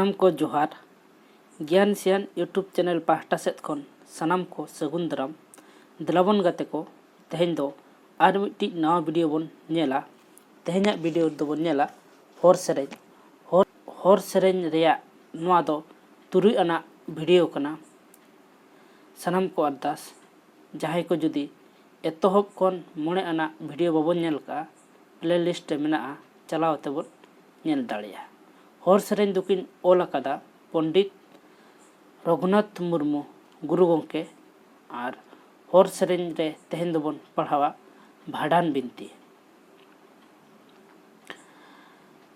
सानाम को जोहार ज्ञान सियान यूट्यूब चैनल पाहटा सेद खन सानाम को सगुन दाराम देलाबन गाते को तेहें दो आर मिट्टी नवा वीडियो बन नेला तेहें वीडियो दो बन नेला हर सेरेन रेया नवा दो तुरुई आना वीडियो कना सानाम को अरदास जहां को जुदी एतोहब खन मोने आना वीडियो बाबन नेल का प्लेलिस्ट मेना चलाव तेबन नेल दाड़िया हर सेरेन दुकिन ओल अकादा पंडित रघुनाथ मुर्मू गुरु गंके और हर सेरेन रे तेहें दोबन पढ़ावा भाडान बिनती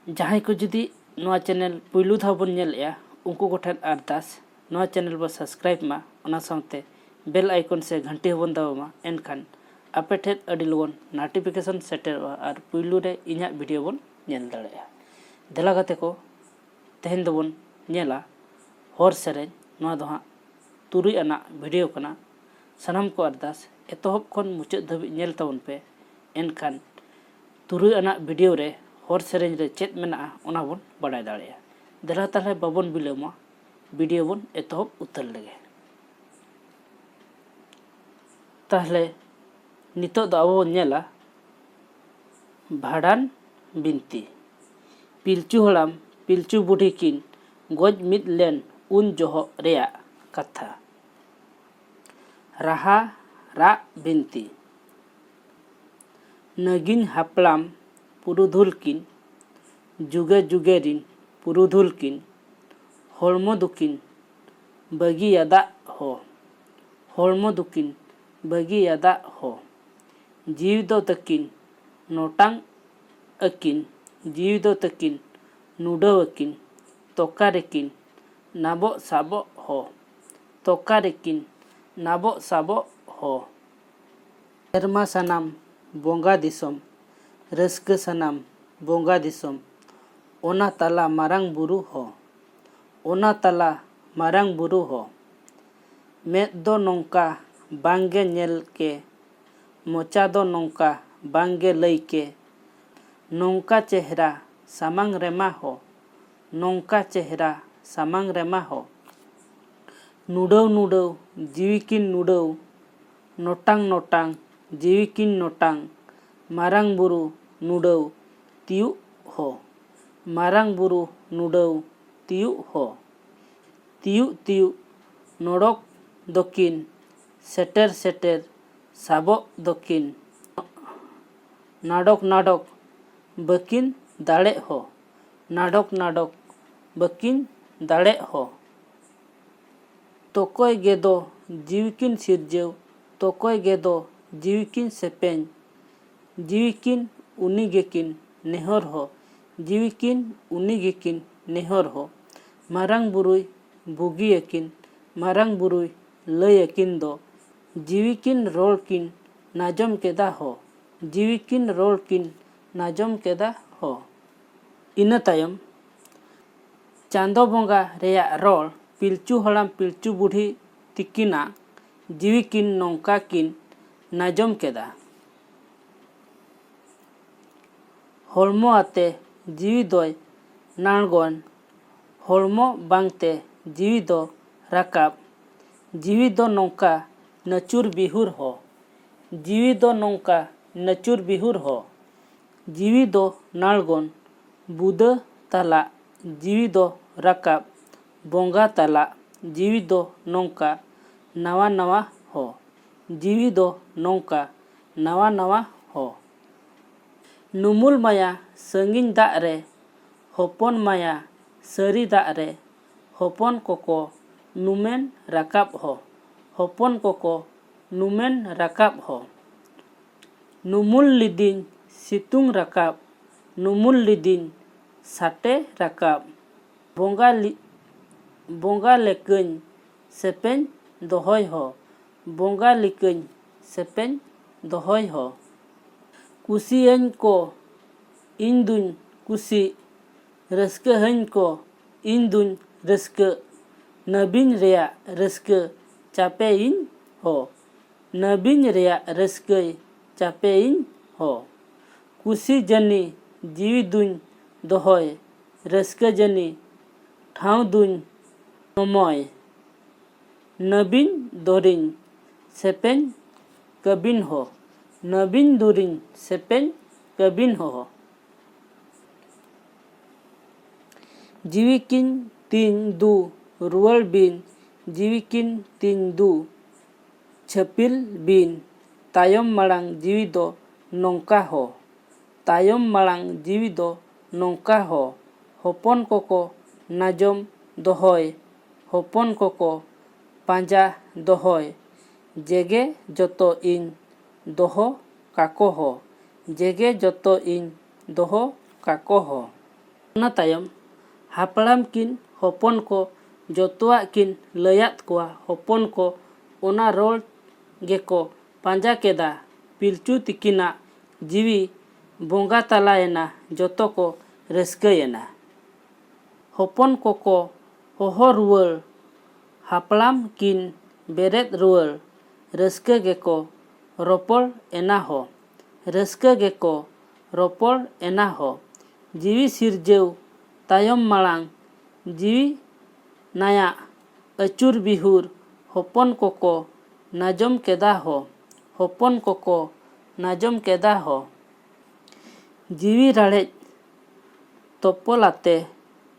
जहां को जुदी नवा चैनल पुलू धाव बन नेलया उनको कोठन अरदास नवा चैनल बा सब्सक्राइब मा ओना साथे बेल आइकन से घंटी हबन दावमा एनखान आपे ठेन अडी लगन नोटिफिकेशन सेटर और पुलू रे इन्या वीडियो बन नेल दाड़ेया देला गाते को तेहें दोबन नेला हर सेरेन नवा दो हाँ तुरुई आना वीडियो कना सानाम को अरदास एतोहब खन मुचाद धाबी नेल ताबन पे एनखान तुरुई आना वीडियो रे हर सेरेन रे चेत मेना ओना बन बाडाय दाड़ेया देला ताले बाबन बिलोमा वीडियो बन एतोहब उतर लेगे ताहले नितो दो आबो बन नेला भाडान बिनती पिलचू हड़ाम पिलचू बुढ़ी किन गज मिद लेन उन जोहो रेया कथा राहा रा बिनती नगिन हापलाम पुरुधुल किन जुगे जुगे रिन पुरुधुल किन हड़मो दुकिन बगी यादा हो हड़मो दुकिन बगी यादा हो जीव दो तकिन नोटांग अकिन जीव दो तकिन नुडो अकिन तोका रेकिन नाबो साबो हो तोका रेकिन नाबो साबो हो सेरमा सानाम बोंगा दिसोम रस्क सानाम बोंगा दिसोम ओना तला मारांग बुरु हो ओना तला मारांग बुरु हो मेद दो नोंका बांगे नेल के मोचा दो नोंका बांगे लई के नोंका चेहरा सामांग रेमा हो नोंका चेहरा सामांग रेमा हो नुडव नुडव जीविकिन नुडव नोटांग नोटांग जीविकिन नोटांग मारांग बुरु नुडव तियु हो मारांग बुरु नुडव तियु हो तियु तियु नोडक दकिन सेटर सेटर साबो दकिन नाडक नाडक बकिन दाड़े हो नाडक नाडक बकिन दाड़े हो तोकोय गेदो जीविकिन सिरजेव तोकोय गेदो जीविकिन सेपें जीविकिन उनिगेकिन नेहर हो जीविकिन उनिगेकिन नेहर हो मारांग बुरुई बुगी यकिन मारांग बुरुई लय यकिन दो जीविकिन रोलकिन नाजम केदा हो जीविकिन रोलकिन नाजम केदा हो इना तायम चांदो बोंगा रेया रोल पिलचू हड़ाम पिलचू बुढ़ी तिकिना जीविकिन नौका किन नाजम केदा हड़मो आते जीवी दोय नाणगोन हड़मो बांगते जीवी दो राकाब जीवी दो नौका नचुर बिहुर हो जीवी दो नौका नचुर बिहुर हो जीवी दो नाणगोन बुद तला जीवी दो राकाब बोंगा तला जीवी दो नौका नवा नवा हो जीवी दो नौका नवा नवा हो नुमुल माया संगिन दाग रे होपन माया सरी दाग रे होपन कोको नुमेन राकाब हो होपन कोको नुमेन राकाब हो नुमुल लिदिन सितुंग राकाब नुमुल लिदिन साटे राकाब बोंगा लेकन सेपें दोहय हो बोंगा लिकन सेपें दोहय हो कुसियन को इन दुन कुसी रस्क हन को इन दुन रस्क नबीन रेया रस्क चापे इन हो नबीन रेया रस्क चापे इन हो कुसी जनी जीवी दुन दोहय रस्क जनी ठाव दुन नमय नबीन दोरिन सेपेन कबिन हो नबीन दोरिन सेपेन कबिन हो जीविकिन तीन दु रुअल बिन जीविकिन तीन दु छपिल बिन तायम मांग जीवी दो नौका हो तायम मांग जीवी दो नौका हो होपन कोको नाजम दोहय होपन कोको पांजा दोहय जेगे जतो इन दोहो काको हो जेगे जतो इन दोहो काको हो ना तायम हापड़ाम किन होपन को जोतुआ किन लयात कोआ होपन को ओना रोल गेको पांजा केदा पिलचू तिकिना जीवी बोंगा तलायना जोतो को रस्कयना होपन कोको होहो रुअल हापड़ाम किन बेरेद रुअल रस्क गेको रोपड़ एना हो रस्क गेको रोपड़ एना हो जीवी सिरजेव तायम मांग जीवी नाया अचुर बिहुर होपन कोको नाजम केदा हो होपन कोको नाजम केदा हो जीवी राड़ेज तोपलाते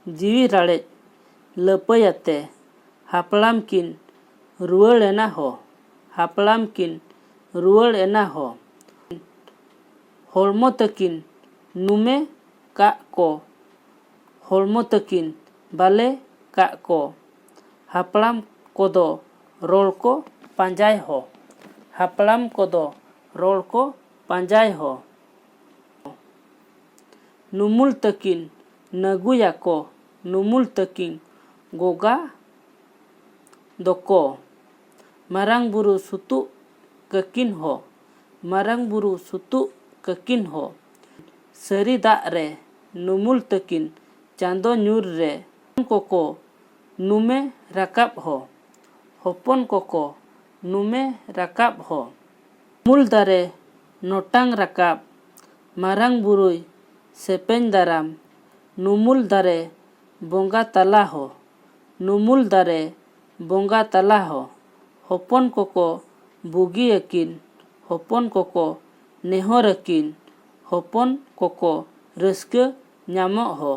जीवी राड़ेज लपयाते हापड़ाम किन रुअल एना हो हापड़ाम किन रुअल एना हो होलमो तकिन नुमे का को होलमो तकिन बाले का को हापड़ाम कोदो रोल को पांजाय हो हापड़ाम कोदो रोल को पांजाय हो नुमुल तकिन नगुया को नुमुल तकिन गोगा दोको मारांग बुरु सुतु ककिन हो मारांग बुरु सुतु ककिन हो सरी दाग रे नुमुल तकिन चांदो ᱧᱩᱨ रे कोको नुमे राकाब हो होपन कोको नुमे राकाब हो मूल दारे नोटांग राकाब मारांग बुरुई सेपेन दाराम नुमुल दारे बोंगा तला हो नुमुल दारे बोंगा तला हो होपन कोको बुगी अकिन होपन कोको नेहर अकिन होपन कोको रस्क ᱧᱟᱢᱚᱜ हो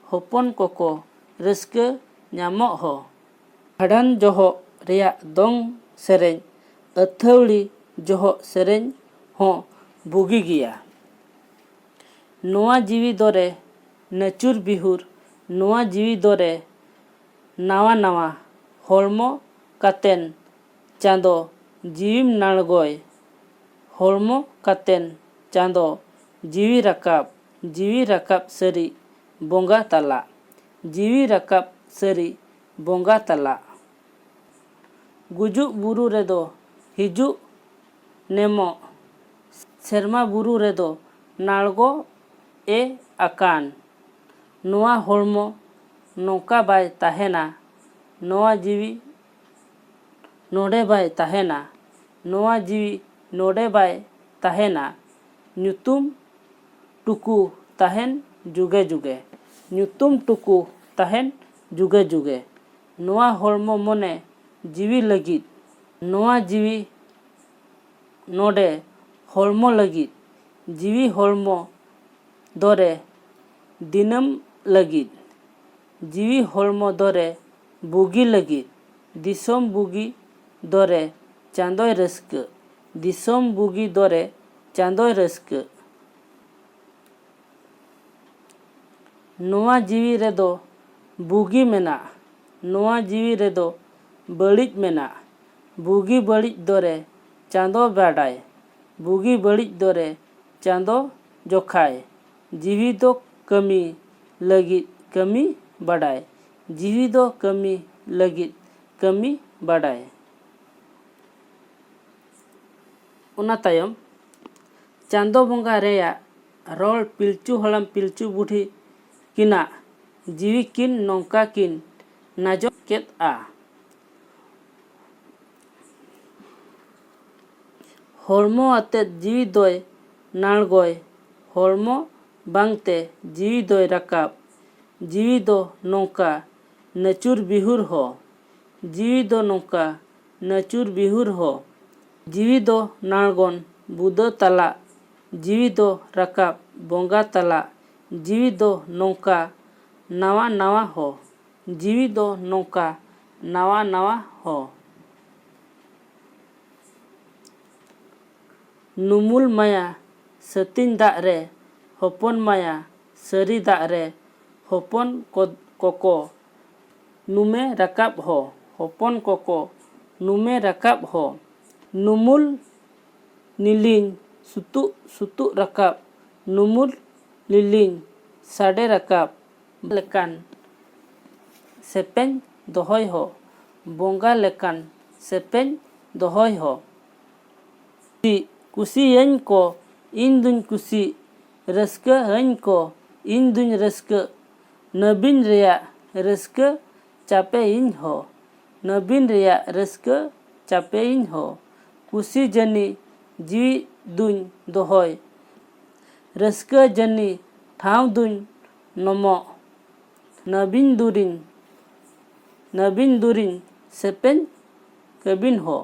होपन कोको रस्क ᱧᱟᱢᱚᱜ हो भाड़ान जोहो रेया दोंग सेरेñ अथौड़ी जोहो सेरेñ हो बुगी गिया नोआ जीवी दोरे नचुर बिहुर नोआ जीवी दोरे नावा नावा होलमो कातेन चांदो जीविम नालगोय होलमो कातेन चांदो जीवी राकाब सरी बोंगा तला जीवी राकाब सरी बोंगा तला गुजु बुरु रेदो हिजु नेमो सेरमा बुरु रेदो नालगो ए आकान नोआ होलमो नौका बाय ताहेना नोआ जीवी नोडे बाय ताहेना नोआ जीवी नोडे बाय ताहेना ᱧᱩᱛᱩᱢ टुकु ताहेन जुगे जुगे ᱧᱩᱛᱩᱢ टुकु ताहेन जुगे जुगे नोआ होलमो मोने जीवी लगित नोआ जीवी नोडे होलमो लगित जीवी होलमो दोरे दिनम लगित जीवी होलमो दोरे बुगी लगित दिसोम बुगी दोरे चांदोय रस्क दिसोम बुगी दोरे चांदोय रस्क नोआ जीवी रेदो बुगी मेना नोआ जीवी रेदो बड़िज मेना बुगी बड़िज दोरे चांदो बाडाय बुगी बड़िज दोरे चांदो जोखाय जीवी दो कमी लगित कमी बाडाय जीवी दो कमी लगित कमी बाडाय उना तायम चांदो बोंगा रेया रोल पिलचू हलम पिलचू बुढ़ी किना जीवी किन नौका किन नाजो केत आ होलमो आते जीवी दोय नालगोय होलमो बांगते जीवी दोय राकाब जीवी दो नौका नचुर बिहुर हो जीवी दो नौका नचुर बिहुर हो जीवी दो नालगोन बुदो तला जीवी दो रकाब बोंगा तला जीवी दो नौका नवा नवा हो जीवी दो नौका नवा नवा हो नुमुल माया सतीन दाग रे होपन माया सरी दाग रे होपन कोको नुमे रकाब हो होपन कोको नुमे रकाब हो नुमुल नीलिंग सुतुक सुतुक रकाब नुमुल लीलिंग साडे रकाब लेकान सेपेन दोहय हो बोंगा लेकान सेपेन दोहय हो कुसियाñ को इन दुñ कुसी रस्का हñ को इन दुñ रस्का नबीन रेया रस्का चापे इन हो नबीन रेया रस्का चापे इन हो कुसी जनी जीवी दुñ दोहय रस्का जनी ठाव दुñ नमो नबीन दुरिन सेपेन कबिन हो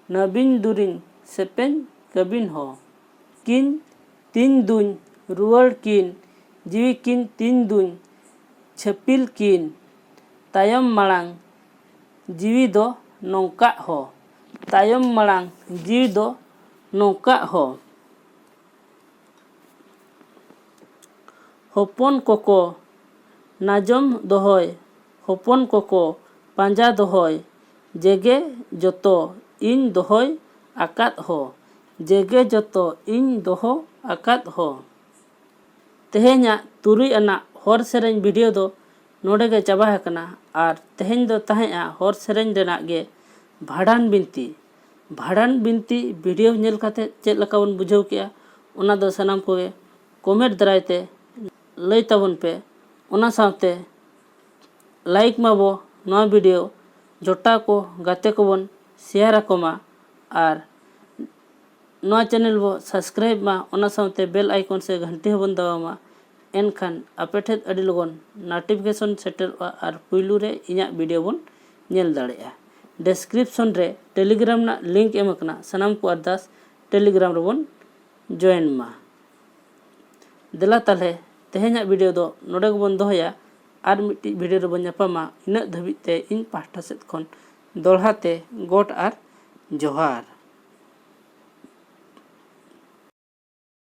नबीन दुरिन सेपेन कबिन हो किन तीन दुñ रुआड़ किन जीवी किन तीन दुñ छपिल किन तायम माड़ांग जीवी दो नौका हो तायम माड़ांग जीवी दो नौका हो होपन कोको नाजम दोहय होपन कोको पांजा दोहय जेगे जतो इन दोहय आकाद हो जेगे जतो इन दोहो आकाद हो तेहेña तुरुई आना हर सेरेñ वीडियो दो नोडे गे चाबा हकना आर तेहेñ दो ताहेआ हर सेरेñ रेनाग गे भाड़ान बिनती वीडियो नेल काते चेद लका बन बुझाव केआ ओना दो सनाम कोगे कमेंट दारायते लई ताबन पे ओना सावते लाइक माबो नवा वीडियो जोटा को गाते को बन शेयर आकोमा आर नवा चैनल बो सब्सक्राइब मा ओना सावते बेल आइकन से घंटी हबन दबामा एनखान आपे ठेद अडी लगन नोटिफिकेशन सेटलवा आर पुइलू रे इᱧᱟᱜ वीडियो बन नेल दाड़ेया डिस्क्रिप्शन रे टेलीग्राम ना लिंक एम अकना सनाम को अरदास टेलीग्राम रे बन जॉइन मा देला ताले तेहेñaᱜ वीडियो दो नोडे बन दोहया आर मिट्टी वीडियो रे बन ᱧᱟᱯᱟᱢᱟ इना धाबिते इन पाहटा सेद खन दोलहाते गोट आर जोहार।